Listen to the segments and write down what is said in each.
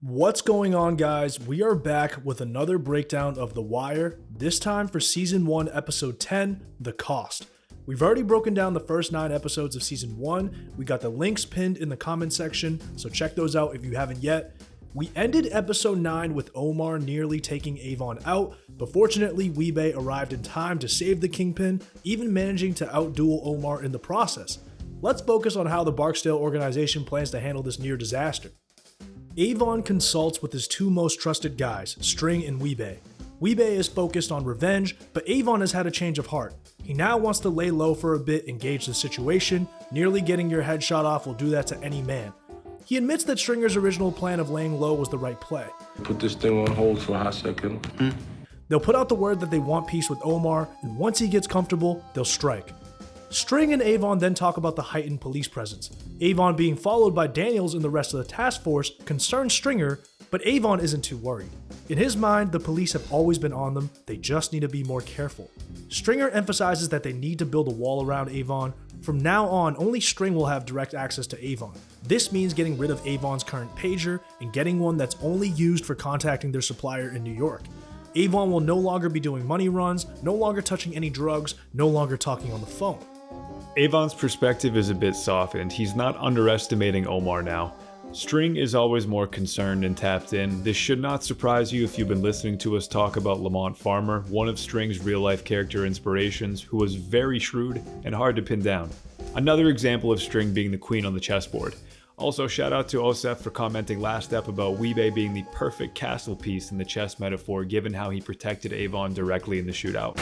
What's going on, guys? We are back with another breakdown of The Wire, this time for Season 1, Episode 10, The Cost. We've already broken down the first 9 episodes of Season 1. We got the links pinned in the comment section, so check those out if you haven't yet. We ended Episode 9 with Omar nearly taking Avon out, but fortunately Wee-Bey arrived in time to save the Kingpin, even managing to outduel Omar in the process. Let's focus on how the Barksdale organization plans to handle this near disaster. Avon consults with his two most trusted guys, String and Wee-Bey. Wee-Bey is focused on revenge, but Avon has had a change of heart. He now wants to lay low for a bit and gauge the situation. Nearly getting your head shot off will do that to any man. He admits that Stringer's original plan of laying low was the right play. Put this thing on hold for a hot second. They'll put out the word that they want peace with Omar, and once he gets comfortable, they'll strike. String and Avon then talk about the heightened police presence. Avon being followed by Daniels and the rest of the task force concerns Stringer, but Avon isn't too worried. In his mind, the police have always been on them, they just need to be more careful. Stringer emphasizes that they need to build a wall around Avon. From now on, only String will have direct access to Avon. This means getting rid of Avon's current pager and getting one that's only used for contacting their supplier in New York. Avon will no longer be doing money runs, no longer touching any drugs, no longer talking on the phone. Avon's perspective is a bit softened. He's not underestimating Omar now. String is always more concerned and tapped in. This should not surprise you if you've been listening to us talk about Lamont Farmer, one of String's real-life character inspirations, who was very shrewd and hard to pin down. Another example of String being the queen on the chessboard. Also, shout out to Osef for commenting last ep about Wee-Bey being the perfect castle piece in the chess metaphor given how he protected Avon directly in the shootout.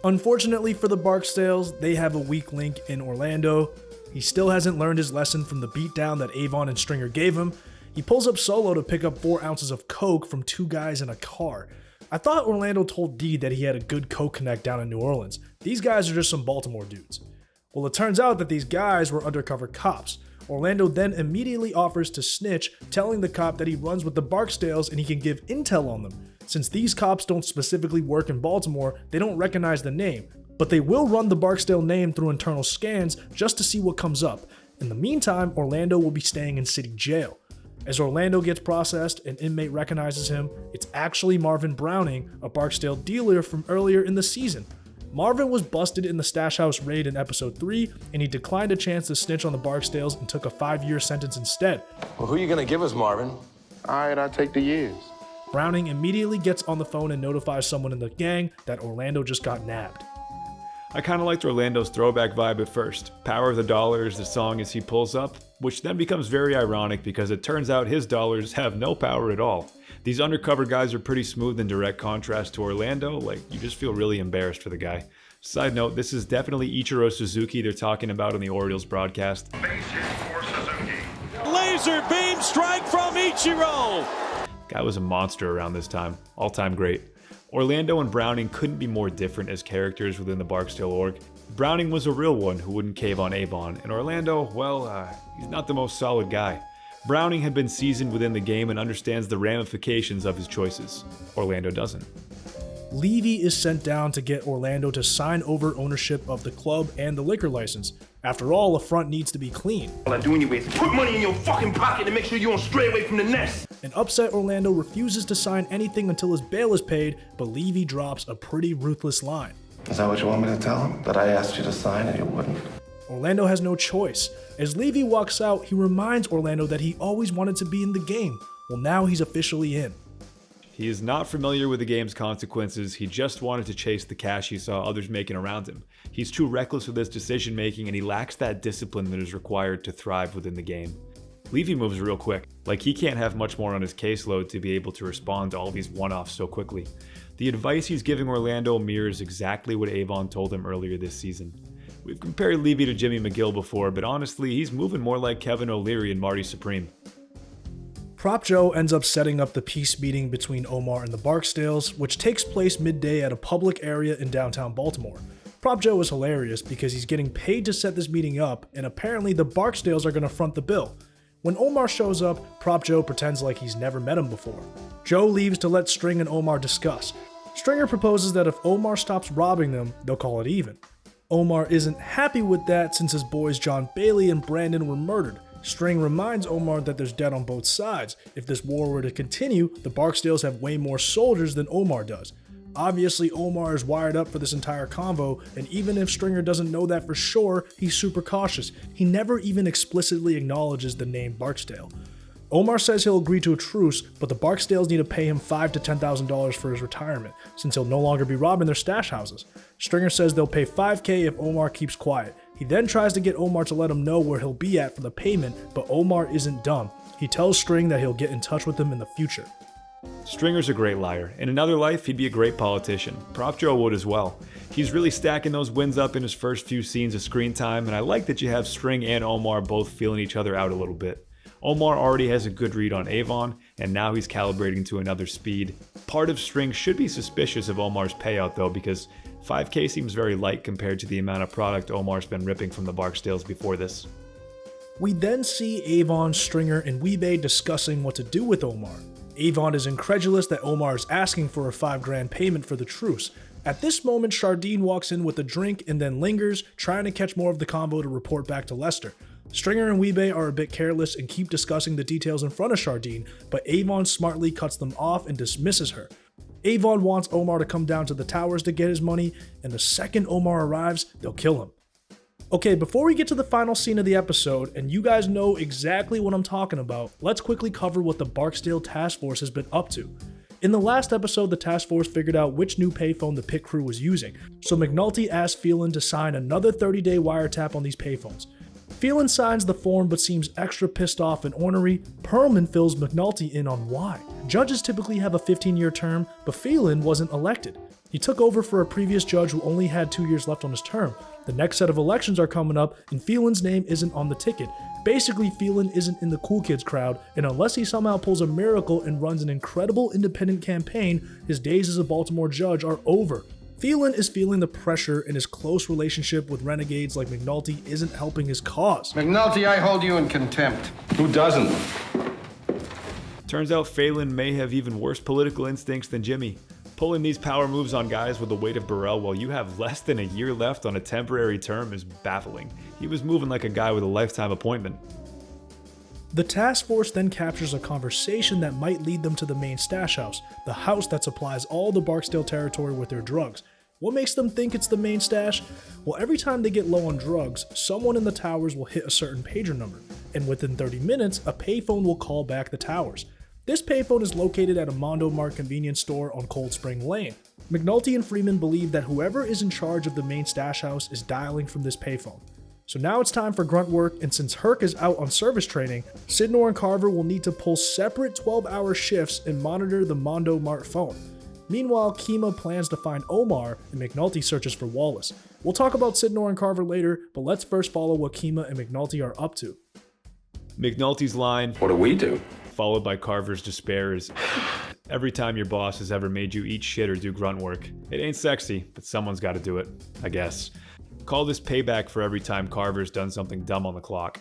Unfortunately for the Barksdales, they have a weak link in Orlando. He still hasn't learned his lesson from the beatdown that Avon and Stringer gave him. He pulls up solo to pick up 4 ounces of coke from 2 guys in a car. I thought Orlando told Dee that he had a good coke connect down in New Orleans. These guys are just some Baltimore dudes. Well, it turns out that these guys were undercover cops. Orlando then immediately offers to snitch, telling the cop that he runs with the Barksdales and he can give intel on them. Since these cops don't specifically work in Baltimore, they don't recognize the name, but they will run the Barksdale name through internal scans just to see what comes up. In the meantime, Orlando will be staying in city jail. As Orlando gets processed, an inmate recognizes him. It's actually Marvin Browning, a Barksdale dealer from earlier in the season. Marvin was busted in the stash house raid in episode 3, and he declined a chance to snitch on the Barksdales and took a 5-year sentence instead. Well, who are you gonna give us, Marvin? All right, I'll take the years. Browning immediately gets on the phone and notifies someone in the gang that Orlando just got nabbed. I kinda liked Orlando's throwback vibe at first. Power of the Dollar is the song as he pulls up, which then becomes very ironic because it turns out his dollars have no power at all. These undercover guys are pretty smooth in direct contrast to Orlando, like you just feel really embarrassed for the guy. Side note, this is definitely Ichiro Suzuki they're talking about on the Orioles broadcast. Base hit for Suzuki. Laser beam strike from Ichiro! Guy was a monster around this time, all-time great. Orlando and Browning couldn't be more different as characters within the Barksdale org. Browning was a real one who wouldn't cave on Avon, and Orlando, well, he's not the most solid guy. Browning had been seasoned within the game and understands the ramifications of his choices. Orlando doesn't. Levy is sent down to get Orlando to sign over ownership of the club and the liquor license. After all, a front needs to be clean. All I do anyway is put money in your fucking pocket and make sure you don't stray away from the nest. An upset Orlando refuses to sign anything until his bail is paid, but Levy drops a pretty ruthless line. Is that what you want me to tell him? That I asked you to sign and you wouldn't? Orlando has no choice. As Levy walks out, he reminds Orlando that he always wanted to be in the game. Well, now he's officially in. He is not familiar with the game's consequences, he just wanted to chase the cash he saw others making around him. He's too reckless with his decision making and he lacks that discipline that is required to thrive within the game. Levy moves real quick, like he can't have much more on his caseload to be able to respond to all these one-offs so quickly. The advice he's giving Orlando mirrors exactly what Avon told him earlier this season. We've compared Levy to Jimmy McGill before, but honestly, he's moving more like Kevin O'Leary and Marty Supreme. Prop Joe ends up setting up the peace meeting between Omar and the Barksdales, which takes place midday at a public area in downtown Baltimore. Prop Joe is hilarious because he's getting paid to set this meeting up, and apparently the Barksdales are going to front the bill. When Omar shows up, Prop Joe pretends like he's never met him before. Joe leaves to let String and Omar discuss. Stringer proposes that if Omar stops robbing them, they'll call it even. Omar isn't happy with that since his boys John Bailey and Brandon were murdered, String reminds Omar that there's debt on both sides. If this war were to continue, the Barksdales have way more soldiers than Omar does. Obviously, Omar is wired up for this entire convo, and even if Stringer doesn't know that for sure, he's super cautious. He never even explicitly acknowledges the name Barksdale. Omar says he'll agree to a truce, but the Barksdales need to pay him $5,000 to $10,000 for his retirement, since he'll no longer be robbing their stash houses. Stringer says they'll pay $5,000 if Omar keeps quiet. He then tries to get Omar to let him know where he'll be at for the payment, but Omar isn't dumb. He tells String that he'll get in touch with him in the future. Stringer's a great liar. In another life, he'd be a great politician. Prop Joe would as well. He's really stacking those wins up in his first few scenes of screen time, and I like that you have String and Omar both feeling each other out a little bit. Omar already has a good read on Avon, and now he's calibrating to another speed. Part of String should be suspicious of Omar's payout though, because $5,000 seems very light compared to the amount of product Omar's been ripping from the Barksdales before this. We then see Avon, Stringer, and Weebay discussing what to do with Omar. Avon is incredulous that Omar is asking for a $5,000 payment for the truce. At this moment, Chardine walks in with a drink and then lingers, trying to catch more of the combo to report back to Lester. Stringer and Weebay are a bit careless and keep discussing the details in front of Chardine, but Avon smartly cuts them off and dismisses her. Avon wants Omar to come down to the towers to get his money, and the second Omar arrives, they'll kill him. Okay, before we get to the final scene of the episode, and you guys know exactly what I'm talking about, let's quickly cover what the Barksdale Task Force has been up to. In the last episode, the task force figured out which new payphone the pit crew was using, so McNulty asked Phelan to sign another 30-day wiretap on these payphones. Phelan signs the form but seems extra pissed off and ornery. Perlman fills McNulty in on why. Judges typically have a 15-year term, but Phelan wasn't elected. He took over for a previous judge who only had 2 years left on his term. The next set of elections are coming up, and Phelan's name isn't on the ticket. Basically, Phelan isn't in the cool kids crowd, and unless he somehow pulls a miracle and runs an incredible independent campaign, his days as a Baltimore judge are over. Phelan is feeling the pressure, and his close relationship with renegades like McNulty isn't helping his cause. McNulty, I hold you in contempt. Who doesn't? Turns out Phelan may have even worse political instincts than Jimmy. Pulling these power moves on guys with the weight of Burrell while you have less than a year left on a temporary term is baffling. He was moving like a guy with a lifetime appointment. The task force then captures a conversation that might lead them to the main stash house, the house that supplies all the Barksdale territory with their drugs. What makes them think it's the main stash? Well, every time they get low on drugs, someone in the towers will hit a certain pager number, and within 30 minutes, a payphone will call back the towers. This payphone is located at a Mondo Mart convenience store on Cold Spring Lane. McNulty and Freeman believe that whoever is in charge of the main stash house is dialing from this payphone. So now it's time for grunt work, and since Herc is out on service training, Sidnor and Carver will need to pull separate 12-hour shifts and monitor the Mondo Mart phone. Meanwhile, Kima plans to find Omar, and McNulty searches for Wallace. We'll talk about Sidnor and Carver later, but let's first follow what Kima and McNulty are up to. McNulty's line, What do we do? followed by Carver's despair, is every time your boss has ever made you eat shit or do grunt work. It ain't sexy, but someone's gotta do it, I guess. Call this payback for every time Carver's done something dumb on the clock.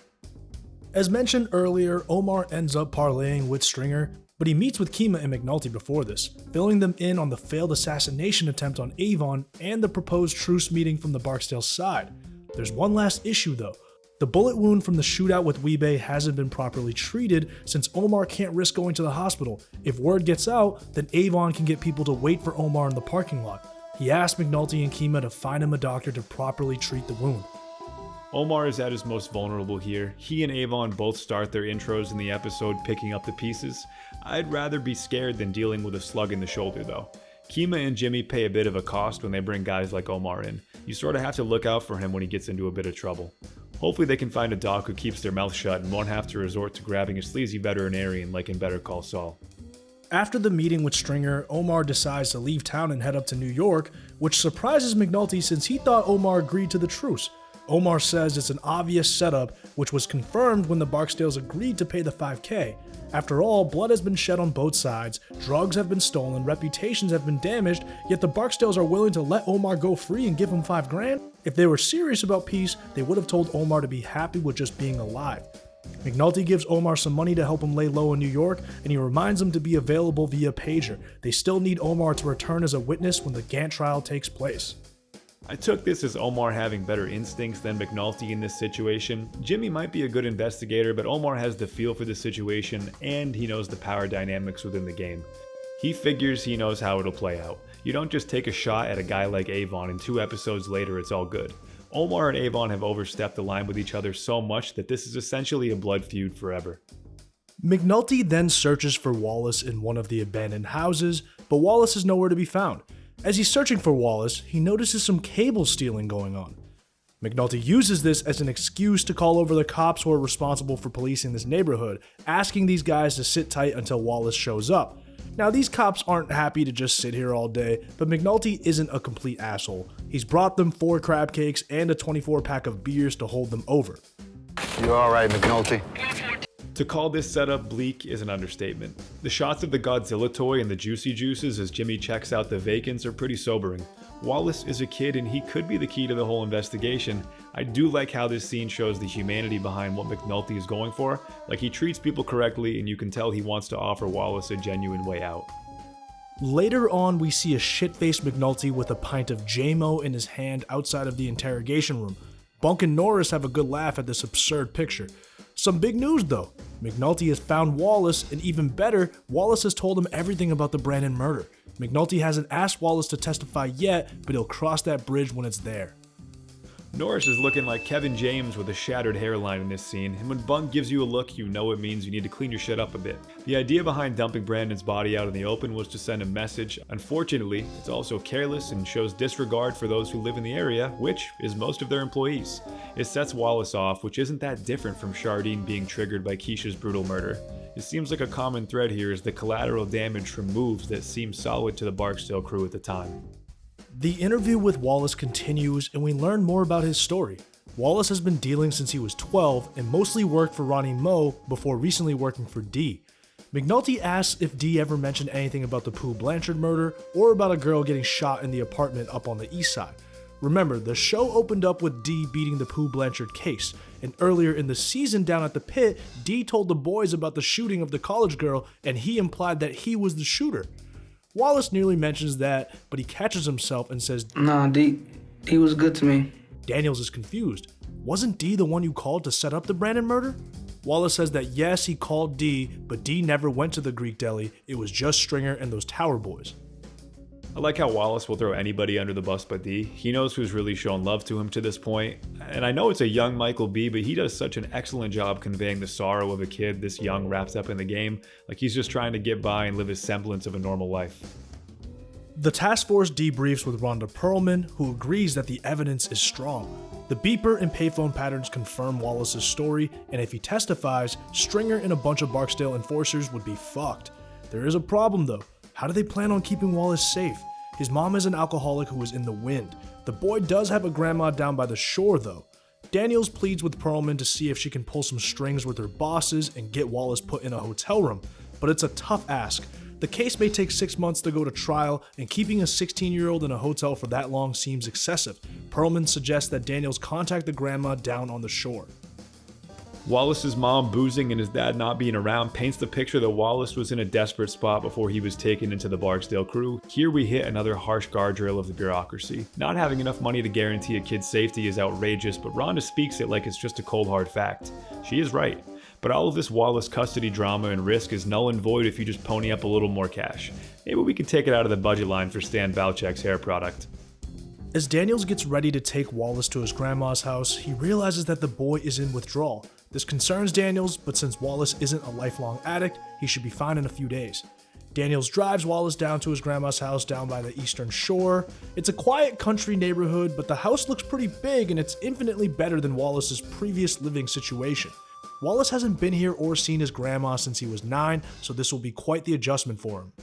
As mentioned earlier, Omar ends up parlaying with Stringer, but he meets with Kima and McNulty before this, filling them in on the failed assassination attempt on Avon and the proposed truce meeting from the Barksdale side. There's one last issue though. The bullet wound from the shootout with Weebay hasn't been properly treated since Omar can't risk going to the hospital. If word gets out, then Avon can get people to wait for Omar in the parking lot. He asked McNulty and Kima to find him a doctor to properly treat the wound. Omar is at his most vulnerable here. He and Avon both start their intros in the episode picking up the pieces. I'd rather be scared than dealing with a slug in the shoulder though. Kima and Jimmy pay a bit of a cost when they bring guys like Omar in. You sort of have to look out for him when he gets into a bit of trouble. Hopefully they can find a doc who keeps their mouth shut and won't have to resort to grabbing a sleazy veterinarian like in Better Call Saul. After the meeting with Stringer, Omar decides to leave town and head up to New York, which surprises McNulty since he thought Omar agreed to the truce. Omar says it's an obvious setup, which was confirmed when the Barksdales agreed to pay the $5,000. After all, blood has been shed on both sides, drugs have been stolen, reputations have been damaged, yet the Barksdales are willing to let Omar go free and give him $5,000? If they were serious about peace, they would have told Omar to be happy with just being alive. McNulty gives Omar some money to help him lay low in New York, and he reminds him to be available via pager. They still need Omar to return as a witness when the Gantt trial takes place. I took this as Omar having better instincts than McNulty in this situation. Jimmy might be a good investigator, but Omar has the feel for the situation and he knows the power dynamics within the game. He figures he knows how it'll play out. You don't just take a shot at a guy like Avon and 2 episodes later it's all good. Omar and Avon have overstepped the line with each other so much that this is essentially a blood feud forever. McNulty then searches for Wallace in one of the abandoned houses, but Wallace is nowhere to be found. As he's searching for Wallace, he notices some cable stealing going on. McNulty uses this as an excuse to call over the cops who are responsible for policing this neighborhood, asking these guys to sit tight until Wallace shows up. Now, these cops aren't happy to just sit here all day, but McNulty isn't a complete asshole. He's brought them 4 crab cakes and a 24-pack of beers to hold them over. You all right, McNulty? To call this setup bleak is an understatement. The shots of the Godzilla toy and the Juicy Juices as Jimmy checks out the vacants are pretty sobering. Wallace is a kid and he could be the key to the whole investigation. I do like how this scene shows the humanity behind what McNulty is going for. Like, he treats people correctly and you can tell he wants to offer Wallace a genuine way out. Later on, we see a shit-faced McNulty with a pint of J-Mo in his hand outside of the interrogation room. Bunk and Norris have a good laugh at this absurd picture. Some big news though. McNulty has found Wallace, and even better, Wallace has told him everything about the Brandon murder. McNulty hasn't asked Wallace to testify yet, but he'll cross that bridge when it's there. Norris is looking like Kevin James with a shattered hairline in this scene, and when Bunk gives you a look, you know it means you need to clean your shit up a bit. The idea behind dumping Brandon's body out in the open was to send a message. Unfortunately, it's also careless and shows disregard for those who live in the area, which is most of their employees. It sets Wallace off, which isn't that different from Chardine being triggered by Keisha's brutal murder. It seems like a common thread here is the collateral damage from moves that seem solid to the Barksdale crew at the time. The interview with Wallace continues and we learn more about his story. Wallace has been dealing since he was 12 and mostly worked for Ronnie Moe before recently working for Dee. McNulty asks if Dee ever mentioned anything about the Pooh Blanchard murder or about a girl getting shot in the apartment up on the east side. Remember, the show opened up with Dee beating the Pooh Blanchard case, and earlier in the season down at the pit, Dee told the boys about the shooting of the college girl and he implied that he was the shooter. Wallace nearly mentions that, but he catches himself and says, "Nah, Dee was good to me." Daniels is confused. Wasn't Dee the one you called to set up the Brandon murder? Wallace says that yes, he called Dee, but Dee never went to the Greek deli. It was just Stringer and those Tower boys. I like how Wallace will throw anybody under the bus but Dee. He knows who's really shown love to him to this point. And I know it's a young Michael B, but he does such an excellent job conveying the sorrow of a kid this young wrapped up in the game. Like he's just trying to get by and live his semblance of a normal life. The task force debriefs with Rhonda Perlman, who agrees that the evidence is strong. The beeper and payphone patterns confirm Wallace's story, and if he testifies, Stringer and a bunch of Barksdale enforcers would be fucked. There is a problem though. How do they plan on keeping Wallace safe? His mom is an alcoholic who is in the wind. The boy does have a grandma down by the shore though. Daniels pleads with Perlman to see if she can pull some strings with her bosses and get Wallace put in a hotel room, but it's a tough ask. The case may take 6 months to go to trial, and keeping a 16-year-old in a hotel for that long seems excessive. Perlman suggests that Daniels contact the grandma down on the shore. Wallace's mom boozing and his dad not being around paints the picture that Wallace was in a desperate spot before he was taken into the Barksdale crew. Here we hit another harsh guardrail of the bureaucracy. Not having enough money to guarantee a kid's safety is outrageous, but Rhonda speaks it like it's just a cold hard fact. She is right. But all of this Wallace custody drama and risk is null and void if you just pony up a little more cash. Maybe we could take it out of the budget line for Stan Valchek's hair product. As Daniels gets ready to take Wallace to his grandma's house, he realizes that the boy is in withdrawal. This concerns Daniels, but since Wallace isn't a lifelong addict, he should be fine in a few days. Daniels drives Wallace down to his grandma's house down by the eastern shore. It's a quiet country neighborhood, but the house looks pretty big and it's infinitely better than Wallace's previous living situation. Wallace hasn't been here or seen his grandma since he was 9, so this will be quite the adjustment for him.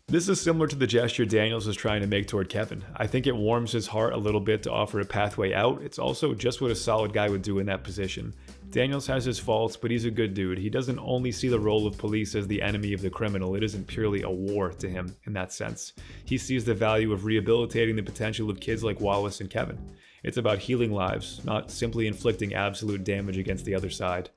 This is similar to the gesture Daniels is trying to make toward Kevin. I think it warms his heart a little bit to offer a pathway out. It's also just what a solid guy would do in that position. Daniels has his faults, but he's a good dude. He doesn't only see the role of police as the enemy of the criminal. It isn't purely a war to him in that sense. He sees the value of rehabilitating the potential of kids like Wallace and Kevin. It's about healing lives, not simply inflicting absolute damage against the other side.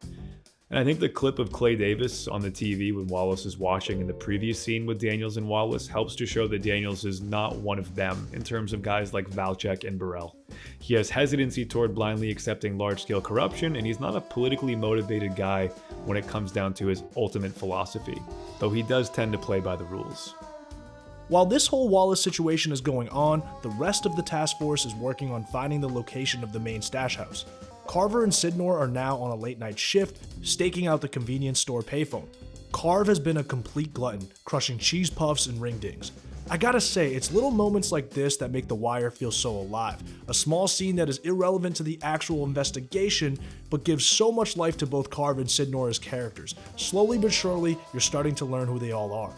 And I think the clip of Clay Davis on the TV when Wallace is watching in the previous scene with Daniels and Wallace helps to show that Daniels is not one of them in terms of guys like Valchek and Burrell. He has hesitancy toward blindly accepting large-scale corruption, and he's not a politically motivated guy when it comes down to his ultimate philosophy, though he does tend to play by the rules. While this whole Wallace situation is going on, the rest of the task force is working on finding the location of the main stash house. Carver and Sidnor are now on a late night shift, staking out the convenience store payphone. Carv has been a complete glutton, crushing cheese puffs and ring dings. I gotta say, it's little moments like this that make The Wire feel so alive. A small scene that is irrelevant to the actual investigation, but gives so much life to both Carv and Sidnor as characters. Slowly but surely, you're starting to learn who they all are.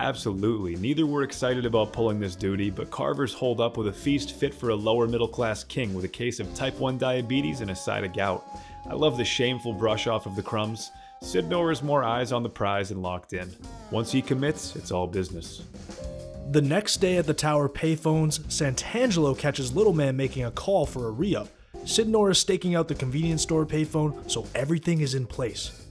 Absolutely, neither were excited about pulling this duty, but Carver's holed up with a feast fit for a lower middle class king with a case of type 1 diabetes and a side of gout. I love the shameful brush off of the crumbs. Sidnor is more eyes on the prize and locked in. Once he commits, it's all business. The next day at the tower payphones, Santangelo catches Little Man making a call for a re-up. Sidnor is staking out the convenience store payphone, so everything is in place.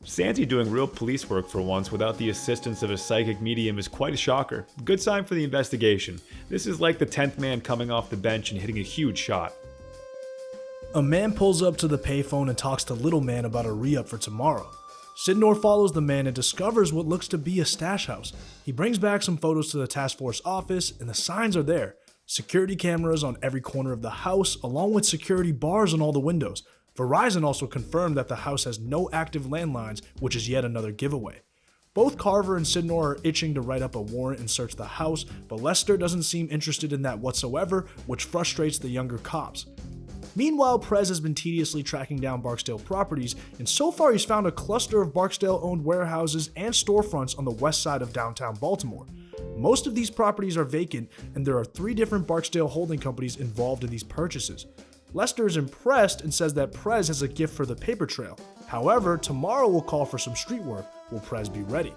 Santi doing real police work for once without the assistance of a psychic medium is quite a shocker. Good sign for the investigation. This is like the 10th man coming off the bench and hitting a huge shot. A man pulls up to the payphone and talks to Little Man about a re-up for tomorrow. Sidnor follows the man and discovers what looks to be a stash house. He brings back some photos to the task force office, and the signs are there. Security cameras on every corner of the house, along with security bars on all the windows. Verizon also confirmed that the house has no active landlines, which is yet another giveaway. Both Carver and Sidnor are itching to write up a warrant and search the house, but Lester doesn't seem interested in that whatsoever, which frustrates the younger cops. Meanwhile, Prez has been tediously tracking down Barksdale properties, and so far he's found a cluster of Barksdale-owned warehouses and storefronts on the west side of downtown Baltimore. Most of these properties are vacant, and there are 3 different Barksdale holding companies involved in these purchases. Lester is impressed and says that Prez has a gift for the paper trail. However, tomorrow will call for some street work. Will Prez be ready?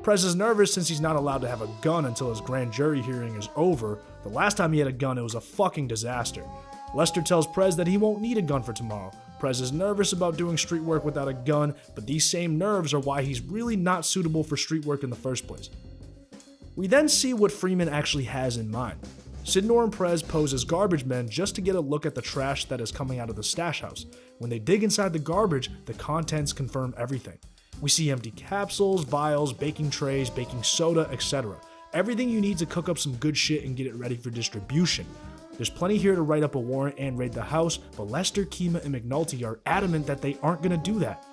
Prez is nervous since he's not allowed to have a gun until his grand jury hearing is over. The last time he had a gun, it was a fucking disaster. Lester tells Prez that he won't need a gun for tomorrow. Prez is nervous about doing street work without a gun, but these same nerves are why he's really not suitable for street work in the first place. We then see what Freeman actually has in mind. Sidnor and Prez pose as garbage men just to get a look at the trash that is coming out of the stash house. When they dig inside the garbage, the contents confirm everything. We see empty capsules, vials, baking trays, baking soda, etc. Everything you need to cook up some good shit and get it ready for distribution. There's plenty here to write up a warrant and raid the house, but Lester, Kima, and McNulty are adamant that they aren't going to do that.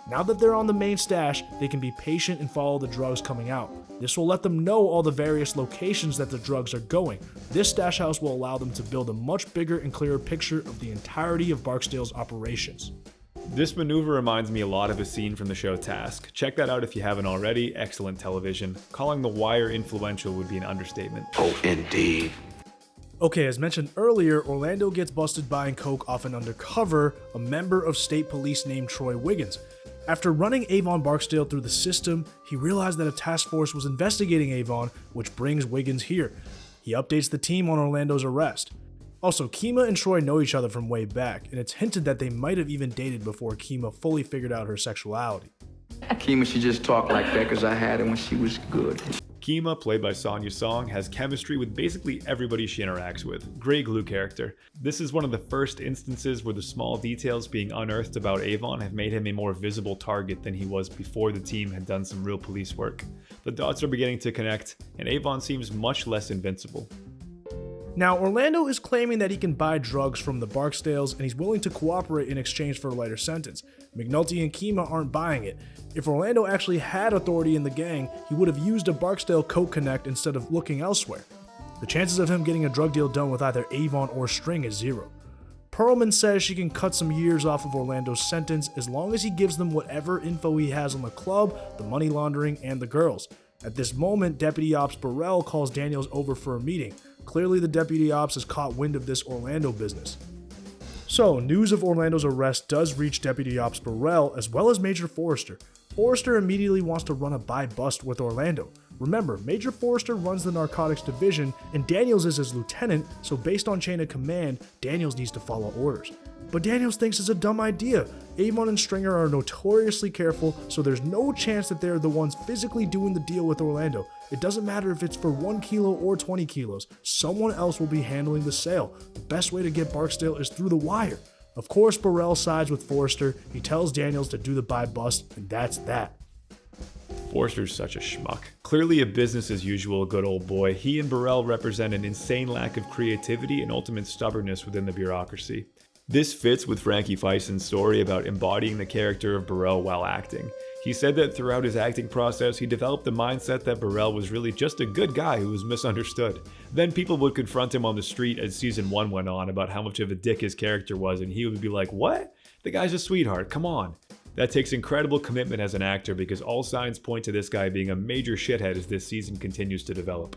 Now that they're on the main stash, they can be patient and follow the drugs coming out. This will let them know all the various locations that the drugs are going. This stash house will allow them to build a much bigger and clearer picture of the entirety of Barksdale's operations. This maneuver reminds me a lot of a scene from the show Task. Check that out if you haven't already. Excellent television. Calling The Wire influential would be an understatement. Oh, indeed. Okay, as mentioned earlier, Orlando gets busted buying coke off an undercover, a member of state police named Troy Wiggins. After running Avon Barksdale through the system, he realized that a task force was investigating Avon, which brings Wiggins here. He updates the team on Orlando's arrest. Also, Kima and Troy know each other from way back, and it's hinted that they might have even dated before Kima fully figured out her sexuality. Kima, she just talked like that because I had her when she was good. Kima, played by Sonya Song, has chemistry with basically everybody she interacts with. Great glue character. This is one of the first instances where the small details being unearthed about Avon have made him a more visible target than he was before the team had done some real police work. The dots are beginning to connect, and Avon seems much less invincible. Now, Orlando is claiming that he can buy drugs from the Barksdales and he's willing to cooperate in exchange for a lighter sentence. McNulty and Kima aren't buying it. If Orlando actually had authority in the gang, he would have used a Barksdale Coke Connect instead of looking elsewhere. The chances of him getting a drug deal done with either Avon or String is 0. Perlman says she can cut some years off of Orlando's sentence as long as he gives them whatever info he has on the club, the money laundering, and the girls. At this moment, Deputy Ops Burrell calls Daniels over for a meeting. Clearly, the Deputy Ops has caught wind of this Orlando business. So, news of Orlando's arrest does reach Deputy Ops Burrell as well as Major Forrester. Forrester immediately wants to run a buy-bust with Orlando. Remember, Major Forrester runs the narcotics division and Daniels is his lieutenant, so based on chain of command, Daniels needs to follow orders. but Daniels thinks it's a dumb idea. Avon and Stringer are notoriously careful, so there's no chance that they're the ones physically doing the deal with Orlando. It doesn't matter if it's for 1 kilo or 20 kilos, someone else will be handling the sale. The best way to get Barksdale is through the wire. Of course, Burrell sides with Forrester. He tells Daniels to do the buy bust, and that's that. Forrester's such a schmuck. Clearly a business as usual good old boy, he and Burrell represent an insane lack of creativity and ultimate stubbornness within the bureaucracy. This fits with Frankie Fison's story about embodying the character of Burrell while acting. He said that throughout his acting process, he developed the mindset that Burrell was really just a good guy who was misunderstood. Then people would confront him on the street as season 1 went on about how much of a dick his character was, and he would be like, "What? The guy's a sweetheart, come on." That takes incredible commitment as an actor because all signs point to this guy being a major shithead as this season continues to develop.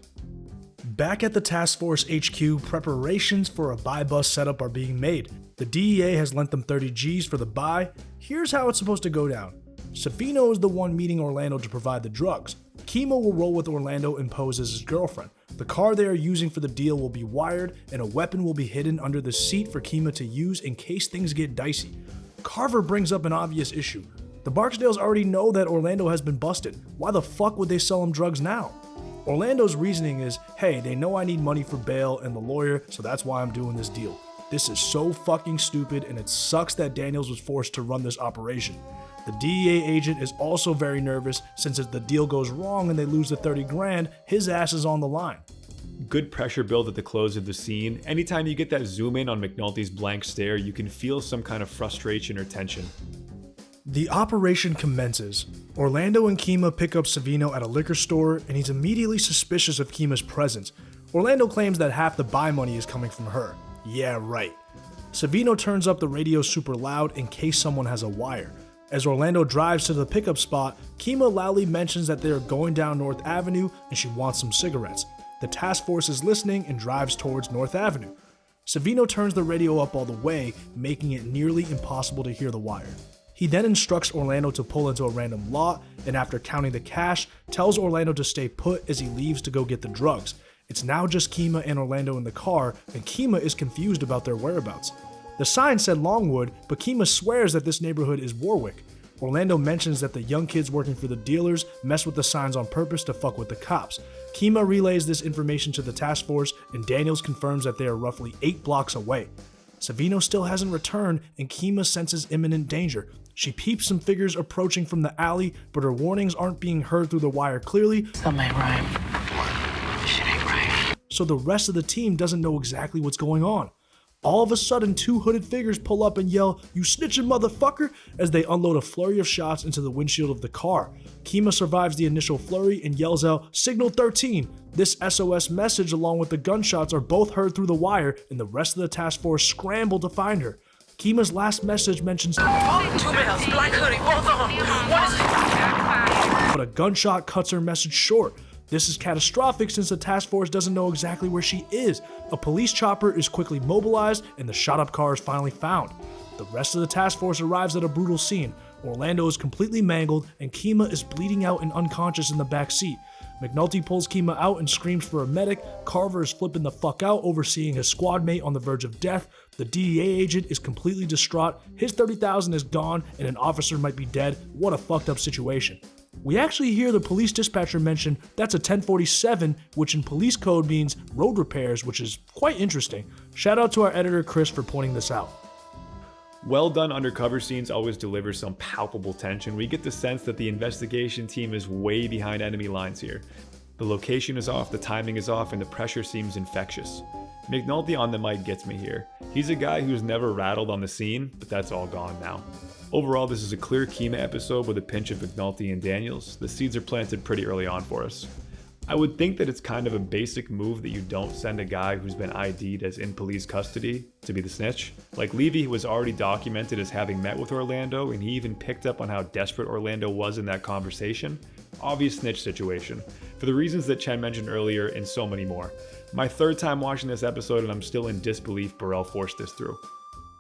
Back at the task force HQ, preparations for a buy bust setup are being made. The DEA has lent them 30 G's for the buy. Here's how it's supposed to go down. Savino is the one meeting Orlando to provide the drugs. Kima will roll with Orlando and pose as his girlfriend. The car they are using for the deal will be wired, and a weapon will be hidden under the seat for Kima to use in case things get dicey. Carver brings up an obvious issue. The Barksdales already know that Orlando has been busted. Why the fuck would they sell him drugs now? Orlando's reasoning is, hey, they know I need money for bail and the lawyer, so that's why I'm doing this deal. This is so fucking stupid, and it sucks that Daniels was forced to run this operation. The DEA agent is also very nervous since if the deal goes wrong and they lose the 30 grand, his ass is on the line. Good pressure build at the close of the scene. Anytime you get that zoom in on McNulty's blank stare, you can feel some kind of frustration or tension. The operation commences. Orlando and Kima pick up Savino at a liquor store, and he's immediately suspicious of Kima's presence. Orlando claims that half the buy money is coming from her. Yeah, right. Savino turns up the radio super loud in case someone has a wire. As Orlando drives to the pickup spot, Kima loudly mentions that they are going down North Avenue and she wants some cigarettes. The task force is listening and drives towards North Avenue. Savino turns the radio up all the way, making it nearly impossible to hear the wire. He then instructs Orlando to pull into a random lot, and after counting the cash, tells Orlando to stay put as he leaves to go get the drugs. It's now just Kima and Orlando in the car, and Kima is confused about their whereabouts. The sign said Longwood, but Kima swears that this neighborhood is Warwick. Orlando mentions that the young kids working for the dealers mess with the signs on purpose to fuck with the cops. Kima relays this information to the task force, and Daniels confirms that they are roughly 8 blocks away. Savino still hasn't returned, and Kima senses imminent danger. She peeps some figures approaching from the alley, but her warnings aren't being heard through the wire clearly. Something ain't right. Shit ain't right. So the rest of the team doesn't know exactly what's going on. All of a sudden, 2 hooded figures pull up and yell, "You snitching motherfucker," as they unload a flurry of shots into the windshield of the car. Kima survives the initial flurry and yells out, "Signal 13." This SOS message along with the gunshots are both heard through the wire, and the rest of the task force scramble to find her. Kima's last message mentions 2 males, black hoodie, both of them. What is it? but a gunshot cuts her message short. This is catastrophic since the task force doesn't know exactly where she is. A police chopper is quickly mobilized and the shot up car is finally found. The rest of the task force arrives at a brutal scene. Orlando is completely mangled and Kima is bleeding out and unconscious in the back seat. McNulty pulls Kima out and screams for a medic. Carver is flipping the fuck out over seeing his squad mate on the verge of death. The DEA agent is completely distraught. His $30,000 is gone and an officer might be dead. What a fucked up situation. We actually hear the police dispatcher mention that's a 1047, which in police code means road repairs, which is quite interesting. Shout out to our editor Chris for pointing this out. Well done undercover scenes always deliver some palpable tension. We get the sense that the investigation team is way behind enemy lines here. The location is off, the timing is off, and the pressure seems infectious. McNulty on the mic gets me here. He's a guy who's never rattled on the scene, but that's all gone now. Overall, this is a clear Kima episode with a pinch of McNulty and Daniels. The seeds are planted pretty early on for us. I would think that it's kind of a basic move that you don't send a guy who's been ID'd as in police custody to be the snitch. Like Levy was already documented as having met with Orlando, and he even picked up on how desperate Orlando was in that conversation. Obvious snitch situation, for the reasons that Chen mentioned earlier and so many more. My 3rd time watching this episode and I'm still in disbelief Burrell forced this through.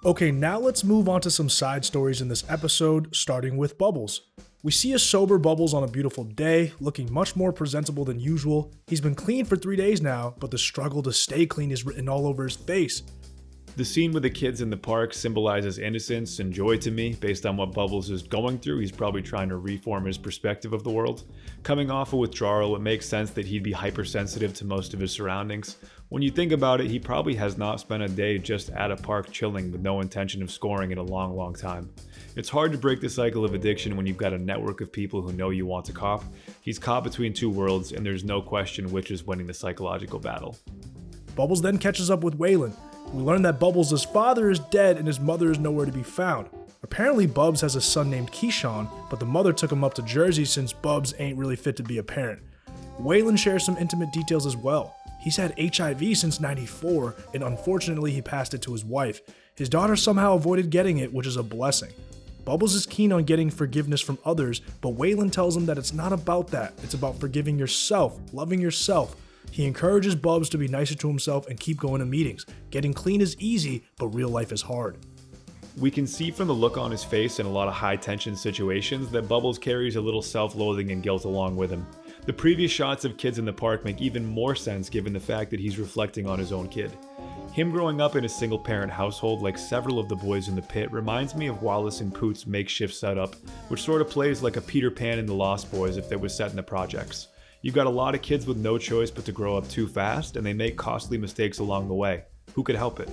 Okay, now let's move on to some side stories in this episode, starting with Bubbles. We see a sober Bubbles on a beautiful day, looking much more presentable than usual. He's been clean for 3 days now, but the struggle to stay clean is written all over his face. The scene with the kids in the park symbolizes innocence and joy to me. Based on what Bubbles is going through, he's probably trying to reform his perspective of the world. Coming off a withdrawal, it makes sense that he'd be hypersensitive to most of his surroundings. When you think about it, he probably has not spent a day just at a park chilling with no intention of scoring in a long time. It's hard to break the cycle of addiction when you've got a network of people who know you want to cop. He's caught between two worlds, and there's no question which is winning the psychological battle. Bubbles then catches up with Waylon. We learn that Bubbles' father is dead and his mother is nowhere to be found. Apparently Bubs has a son named Keyshawn, but the mother took him up to Jersey since Bubs ain't really fit to be a parent. Waylon shares some intimate details as well. He's had HIV since '94, and unfortunately he passed it to his wife. His daughter somehow avoided getting it, which is a blessing. Bubbles is keen on getting forgiveness from others, but Waylon tells him that it's not about that. It's about forgiving yourself, loving yourself. He encourages Bubs to be nicer to himself and keep going to meetings. Getting clean is easy, but real life is hard. We can see from the look on his face in a lot of high-tension situations that Bubbles carries a little self-loathing and guilt along with him. The previous shots of kids in the park make even more sense given the fact that he's reflecting on his own kid. Him growing up in a single-parent household like several of the boys in the pit reminds me of Wallace and Poot's makeshift setup, which sort of plays like a Peter Pan in the Lost Boys if they was set in the projects. You've got a lot of kids with no choice but to grow up too fast, and they make costly mistakes along the way. Who could help it?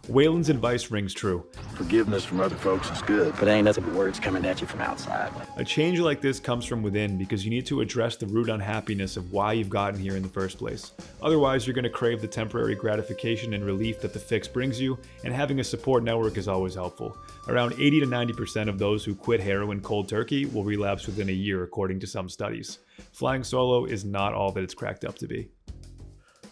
Waylon's advice rings true. Forgiveness from other folks is good, but ain't nothing but words coming at you from outside. A change like this comes from within because you need to address the root unhappiness of why you've gotten here in the first place. Otherwise, you're going to crave the temporary gratification and relief that the fix brings you, and having a support network is always helpful. Around 80 to 90% of those who quit heroin cold turkey will relapse within a year, according to some studies. Flying solo is not all that it's cracked up to be.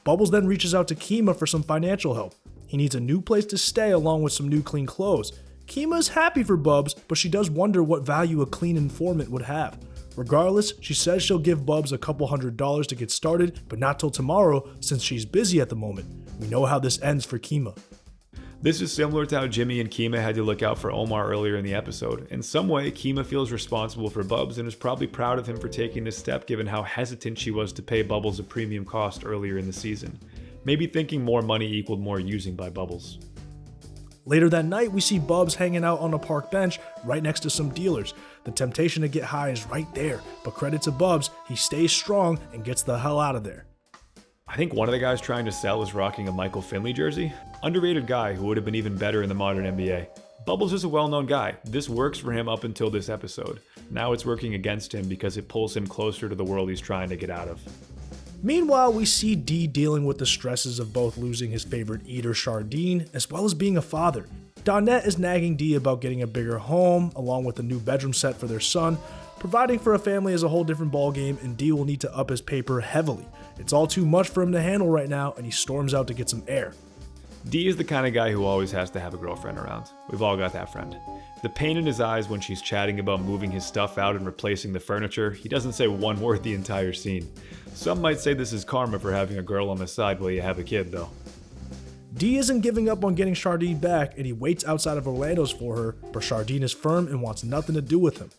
Bubbles then reaches out to Kima for some financial help. He needs a new place to stay along with some new clean clothes. Kima is happy for Bubs, but she does wonder what value a clean informant would have. Regardless, she says she'll give Bubs a couple $100s to get started, but not till tomorrow since she's busy at the moment. We know how this ends for Kima. This is similar to how Jimmy and Kima had to look out for Omar earlier in the episode. In some way, Kima feels responsible for Bubs and is probably proud of him for taking this step given how hesitant she was to pay Bubbles a premium cost earlier in the season. Maybe thinking more money equaled more using by Bubbles. Later that night, we see Bubs hanging out on a park bench right next to some dealers. The temptation to get high is right there, but credit to Bubs, he stays strong and gets the hell out of there. I think one of the guys trying to sell is rocking a Michael Finley jersey. Underrated guy who would have been even better in the modern NBA. Bubbles is a well-known guy. This works for him up until this episode. Now it's working against him because it pulls him closer to the world he's trying to get out of. Meanwhile, we see Dee dealing with the stresses of both losing his favorite eater Chardine, as well as being a father. Donette is nagging Dee about getting a bigger home, along with a new bedroom set for their son. Providing for a family is a whole different ballgame, and Dee will need to up his paper heavily. It's all too much for him to handle right now, and he storms out to get some air. Dee is the kind of guy who always has to have a girlfriend around. We've all got that friend. The pain in his eyes when she's chatting about moving his stuff out and replacing the furniture, he doesn't say one word the entire scene. Some might say this is karma for having a girl on the side while you have a kid, though. Dee isn't giving up on getting Chardine back, and he waits outside of Orlando's for her, but Chardine is firm and wants nothing to do with him.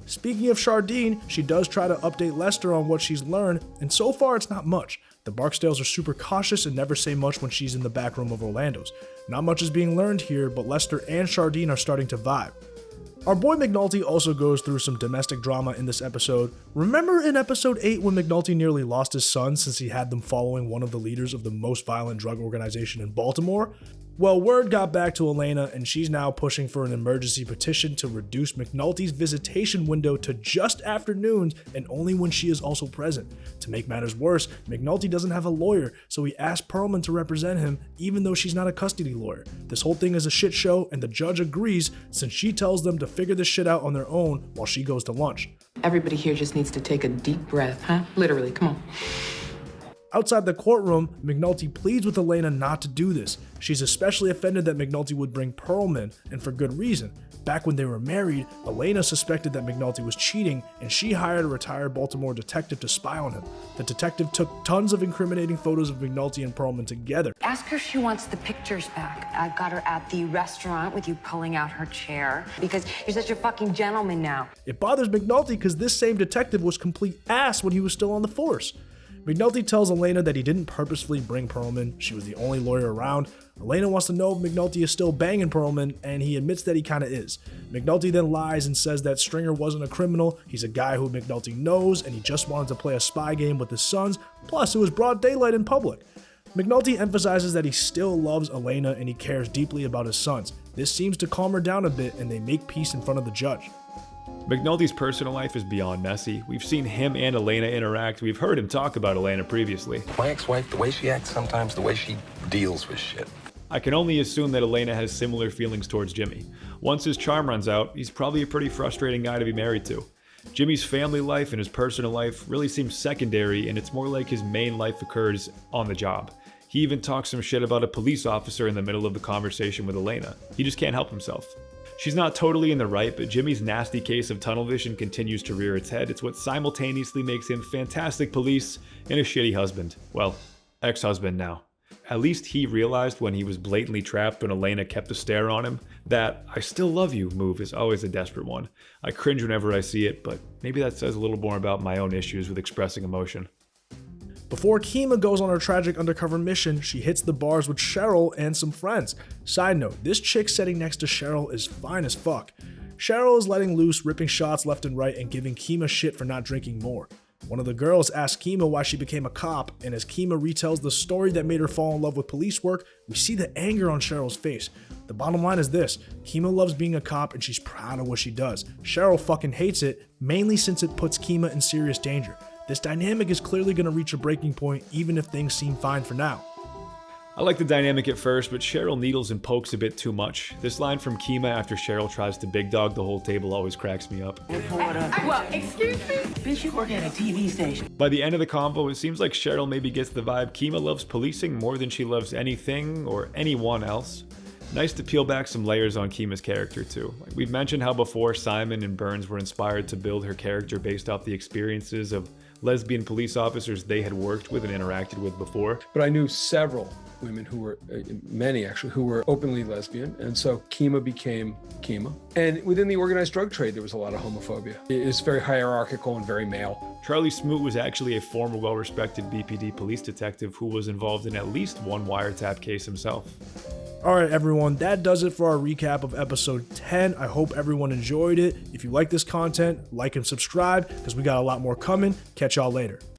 Speaking of Chardine, she does try to update Lester on what she's learned, and so far it's not much. The Barksdales are super cautious and never say much when she's in the back room of Orlando's. Not much is being learned here, but Lester and Chardine are starting to vibe. Our boy McNulty also goes through some domestic drama in this episode. Remember in episode 8 when McNulty nearly lost his son since he had them following one of the leaders of the most violent drug organization in Baltimore? Well, word got back to Elena, and she's now pushing for an emergency petition to reduce McNulty's visitation window to just afternoons and only when she is also present. To make matters worse, McNulty doesn't have a lawyer, so he asked Perlman to represent him even though she's not a custody lawyer. This whole thing is a shit show, and the judge agrees since she tells them to figure this shit out on their own while she goes to lunch. Everybody here just needs to take a deep breath, huh? Literally, come on. Outside the courtroom, McNulty pleads with Elena not to do this. She's especially offended that McNulty would bring Perlman, and for good reason. Back when they were married, Elena suspected that McNulty was cheating, and she hired a retired Baltimore detective to spy on him. The detective took tons of incriminating photos of McNulty and Perlman together. Ask her if she wants the pictures back. I got her at the restaurant with you pulling out her chair because you're such a fucking gentleman now. It bothers McNulty because this same detective was complete ass when he was still on the force. McNulty tells Elena that he didn't purposefully bring Perlman, she was the only lawyer around. Elena wants to know if McNulty is still banging Perlman, and he admits that he kinda is. McNulty then lies and says that Stringer wasn't a criminal, he's a guy who McNulty knows, and he just wanted to play a spy game with his sons, plus it was broad daylight in public. McNulty emphasizes that he still loves Elena and he cares deeply about his sons. This seems to calm her down a bit, and they make peace in front of the judge. McNulty's personal life is beyond messy. We've seen him and Elena interact. We've heard him talk about Elena previously. My ex-wife, the way she acts sometimes, the way she deals with shit. I can only assume that Elena has similar feelings towards Jimmy. Once his charm runs out, he's probably a pretty frustrating guy to be married to. Jimmy's family life and his personal life really seems secondary, and it's more like his main life occurs on the job. He even talks some shit about a police officer in the middle of the conversation with Elena. He just can't help himself. She's not totally in the right, but Jimmy's nasty case of tunnel vision continues to rear its head. It's what simultaneously makes him fantastic police and a shitty husband. Well, ex-husband now. At least he realized when he was blatantly trapped when Elena kept a stare on him, that "I still love you" move is always a desperate one. I cringe whenever I see it, but maybe that says a little more about my own issues with expressing emotion. Before Kima goes on her tragic undercover mission, she hits the bars with Cheryl and some friends. Side note, this chick sitting next to Cheryl is fine as fuck. Cheryl is letting loose, ripping shots left and right, and giving Kima shit for not drinking more. One of the girls asks Kima why she became a cop, and as Kima retells the story that made her fall in love with police work, we see the anger on Cheryl's face. The bottom line is this: Kima loves being a cop and she's proud of what she does. Cheryl fucking hates it, mainly since it puts Kima in serious danger. This dynamic is clearly going to reach a breaking point, even if things seem fine for now. I like the dynamic at first, but Cheryl needles and pokes a bit too much. This line from Kima after Cheryl tries to big dog the whole table always cracks me up. Well, excuse me? Bitch, you work at a TV station. By the end of the convo, it seems like Cheryl maybe gets the vibe Kima loves policing more than she loves anything or anyone else. Nice to peel back some layers on Kima's character too. We've mentioned how before Simon and Burns were inspired to build her character based off the experiences of lesbian police officers they had worked with and interacted with before. But I knew several women who were, many actually, who were openly lesbian, and so Kima became Kima. And within the organized drug trade, there was a lot of homophobia. It's very hierarchical and very male. Charlie Smoot was actually a former well-respected BPD police detective who was involved in at least one wiretap case himself. Alright everyone, that does it for our recap of episode 10. I hope everyone enjoyed it. If you like this content, like and subscribe, because we got a lot more coming. Catch y'all later.